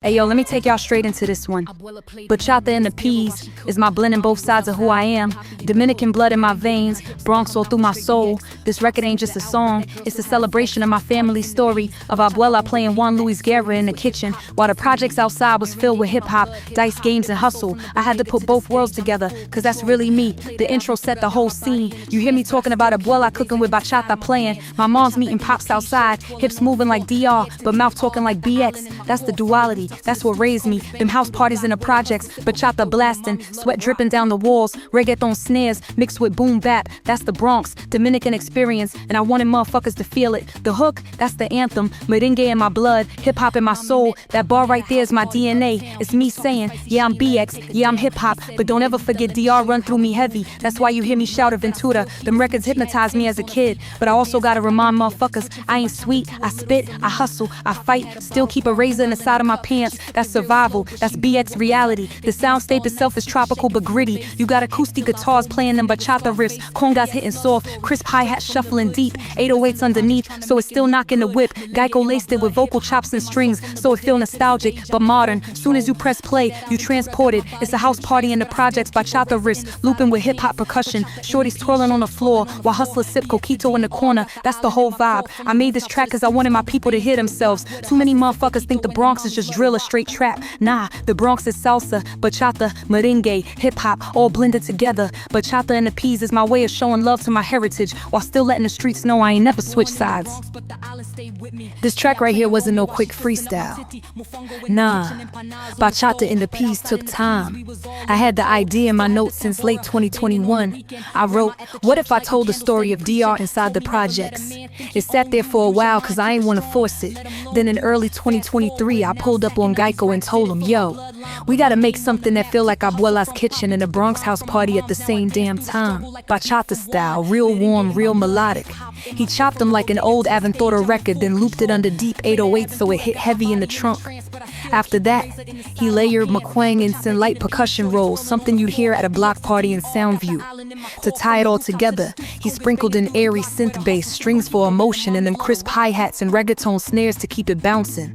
Hey yo, let me take y'all straight into this one. Bachata and the peas is my blending both sides of who I am. Dominican blood in my veins, Bronx all through my soul. This record ain't just a song, it's a celebration of my family story. Of abuela playing Juan Luis Guerra in the kitchen, while the projects outside was filled with hip-hop, dice games and hustle. I had to put both worlds together, cause that's really me. The intro set the whole scene. You hear me talking about abuela cooking with bachata playing. My mom's meeting pops outside, hips moving like DR, but mouth talking like BX. That's the duality. That's what raised me. Them house parties in the projects, bachata blasting, sweat dripping down the walls, reggaeton snares mixed with boom bap. That's the Bronx, Dominican experience, and I wanted motherfuckers to feel it. The hook, that's the anthem, merengue in my blood, hip hop in my soul. That bar right there is my DNA. It's me saying, yeah I'm BX, yeah I'm hip hop, but don't ever forget DR run through me heavy. That's why you hear me shout at Ventura. Them records hypnotized me as a kid, but I also gotta remind motherfuckers I ain't sweet. I spit, I hustle, I fight, still keep a razor in the side of my pants. That's survival, that's BX reality. The soundscape itself is tropical but gritty. You got acoustic guitars playing them bachata riffs, congas hitting soft, crisp hi-hats shuffling deep, 808s underneath, so it's still knocking the whip. Geico laced it with vocal chops and strings, so it feel nostalgic but modern. Soon as you press play, you transported. It's a house party in the projects, bachata wrists looping with hip-hop percussion. Shorties twirling on the floor while hustlers sip coquito in the corner. That's the whole vibe. I made this track cause I wanted my people to hear themselves. Too many motherfuckers think the Bronx is just drill or straight trap. Nah, the Bronx is salsa, bachata, merengue, hip-hop, all blended together. Bachata and the peas is my way of showing love to my heritage, while still letting the streets know I ain't never switched sides. This track right here wasn't no quick freestyle. Nah, bachata and the peas took time. I had the idea in my notes since late 2021. I wrote, what if I told the story of DR inside the projects? It sat there for a while cause I ain't wanna force it. Then in early 2023, I pulled up on Geico and told him, yo, we gotta make something that feel like abuela's kitchen and a Bronx house party at the same damn time. Bachata style, real warm, real melodic. He chopped them like an old Aventura record, then looped it under deep 808 so it hit heavy in the trunk. After that, he layered McQuang and light percussion rolls, something you'd hear at a block party in Soundview. To tie it all together, he sprinkled in airy synth bass, strings for emotion, and them crisp hi-hats and reggaeton snares to keep it bouncing.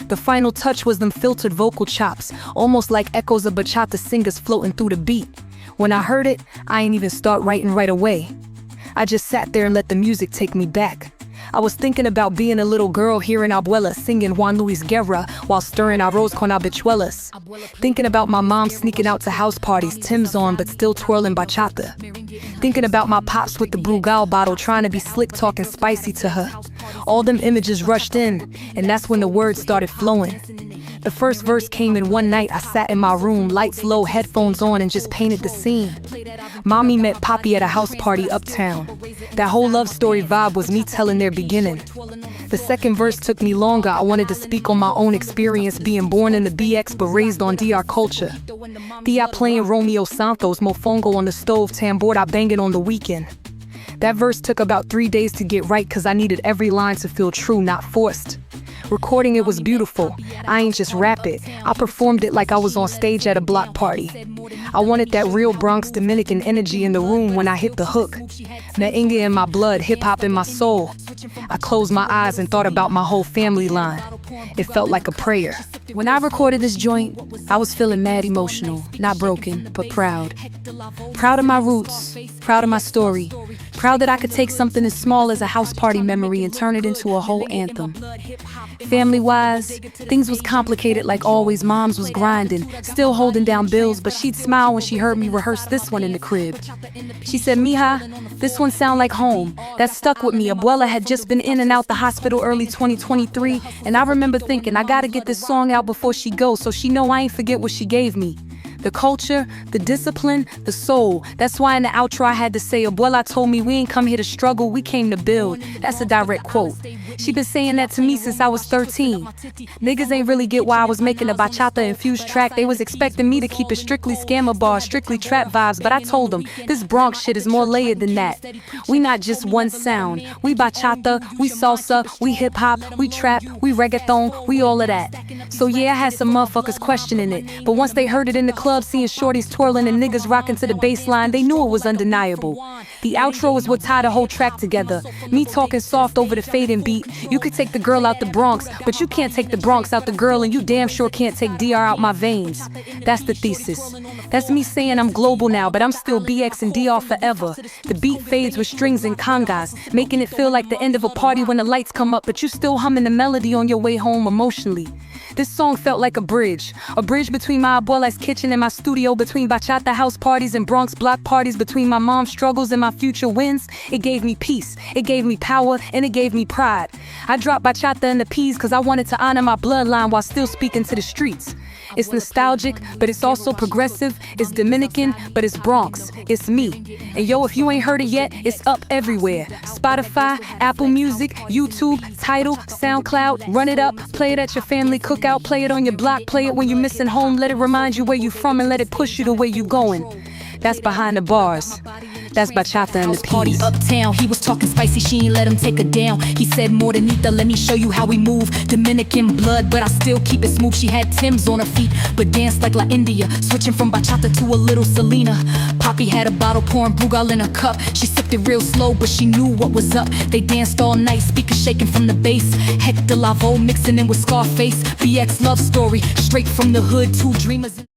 The final touch was them filtered vocal chops, almost like echoes of bachata singers floating through the beat. When I heard it, I ain't even start writing right away. I just sat there and let the music take me back. I was thinking about being a little girl hearing abuela singing Juan Luis Guerra while stirring arroz con habichuelas. Thinking about my mom sneaking out to house parties, Tim's on but still twirling bachata. Thinking about my pops with the Brugal bottle trying to be slick talking spicy to her. All them images rushed in, and that's when the words started flowing. The first verse came in one night. I sat in my room, lights low, headphones on, and just painted the scene. Mommy met Poppy at a house party uptown. That whole love story vibe was me telling their beginning. The second verse took me longer. I wanted to speak on my own experience being born in the BX but raised on DR culture. Thea playing Romeo Santos, mofongo on the stove, tambora banging on the weekend. That verse took about 3 days to get right cause I needed every line to feel true, not forced. Recording it was beautiful. I ain't just rap it, I performed it like I was on stage at a block party. I wanted that real Bronx Dominican energy in the room when I hit the hook. Merengue in my blood, hip-hop in my soul. I closed my eyes and thought about my whole family line. It felt like a prayer. When I recorded this joint, I was feeling mad emotional, not broken, but proud. Proud of my roots, proud of my story, proud that I could take something as small as a house party memory and turn it into a whole anthem. Family-wise, things was complicated like always. Moms was grinding, still holding down bills, but she'd smile when she heard me rehearse this one in the crib. She said, "Mija, this one sound like home." That stuck with me. Abuela had just been in and out the hospital early 2023, and I remember thinking, I gotta get this song out before she goes so she know I ain't forget what she gave me. The culture, the discipline, the soul. That's why in the outro I had to say, Abuela told me we ain't come here to struggle, we came to build. That's a direct quote. She been saying that to me since I was 13. Niggas ain't really get why I was making a bachata-infused track. They was expecting me to keep it strictly scammer bars, strictly trap vibes, but I told them, this Bronx shit is more layered than that. We not just one sound. We bachata, we salsa, we hip-hop, we trap, we reggaeton, we all of that. So yeah, I had some motherfuckers questioning it, but once they heard it in the club, seeing shorties twirling and niggas rocking to the bass line, they knew it was undeniable. The outro is what tied the whole track together. Me talking soft over the fading beat. You could take the girl out the Bronx, but you can't take the Bronx out the girl, and you damn sure can't take DR out my veins. That's the thesis. That's me saying I'm global now, but I'm still BX and DR forever. The beat fades with strings and congas, making it feel like the end of a party when the lights come up, but you still humming the melody on your way home emotionally. This song felt like a bridge between my abuela's kitchen and my studio, between bachata house parties and Bronx block parties, between my mom's struggles and my future wins. It gave me peace, it gave me power, and it gave me pride. I dropped bachata in the P's because I wanted to honor my bloodline while still speaking to the streets. It's nostalgic, but it's also progressive. It's Dominican, but it's Bronx. It's me. And yo, if you ain't heard it yet, it's up everywhere. Spotify, Apple Music, YouTube, Tidal, SoundCloud. Run it up, play it at your family cookout, play it on your block, play it when you're missing home. Let it remind you where you from and let it push you the way you going. That's behind the bars. That's bachata and the party peas. uptown. He was talking spicy, she ain't let him take her down. He said, Mordanita, let me show you how we move. Dominican blood, but I still keep it smooth. She had Timbs on her feet, but danced like La India, switching from bachata to a little Selena. Poppy had a bottle pouring Brugal in her cup. She sipped it real slow, but she knew what was up. They danced all night, speakers shaking from the bass. Hector Lavoe mixing in with Scarface. BX love story, straight from the hood, two dreamers.